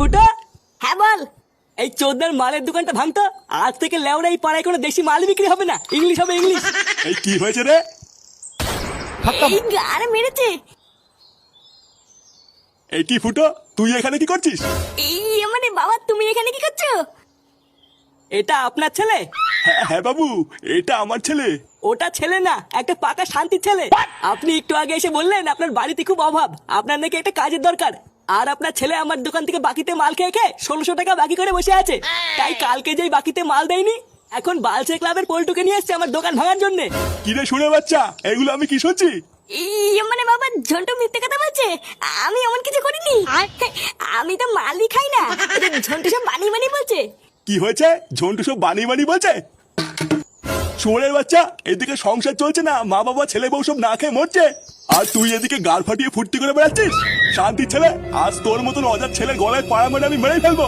ফুটো। হ্যাঁ বল। এই চোদ্দার মালের দোকানটা ভাঙতো। আজ থেকে লেওরা এই পাড়ায় কোনো দেশি মাল বিক্রি হবে না, ইংলিশ হবে ইংলিশ। এই কি হয়েছে রে? এই গাড় মেরেছে। এই কি ফুটো, তুই এখানে কি করছিস? এই মানে বাবা তুমি এখানে কি করছো? এটা আপনার ছেলে? হ্যাঁ হ্যাঁ বাবু, এটা আমার ছেলে। ওটা ছেলে না, একটা পাকা শান্তির ছেলে। আপনি একটু আগে এসে বললেন আপনার বাড়িতে খুব অভাব, আপনার নাকি একটা কাজের দরকার। আর আপনার ছেলে আমার দোকান থেকে বাকিতে মাল খেয়ে খেয়ে 1600 টাকা বাকি করে বসে আছে। তাই কালকে যেই বাকিতে মাল দেয়নি, এখন বালছে ক্লাবের পল্টুকে নিয়ে এসছে আমার দোকান ভাঙার জন্য। কি রে শুনে বাচ্চা, এগুলো আমি কি শুনছি? এই মানে বাবা ঝন্টু মিথ্যে কথা বলছে। আমি এমন কিছু করিনি। আমি তো মালই খাই না। ঝন্টু সব বানিয়ে বানিয়ে বলছে। কি হয়েছে? ঝন্টু সব বানিয়ে বানিয়ে বলছে? শুয়োরের বাচ্চা, এদিকে সংসার চলছে না, মা বাবা ছেলে বউ সব না খেয়ে মরছে, আর তুই এদিকে গাড় ফাটিয়ে ফুর্তি করে বেড়াচ্ছিস। শান্তির ছেলে, আজ তোর মতন অজার ছেলের গলায় পাড়া মেরে আমি মেরেই ফেলবো।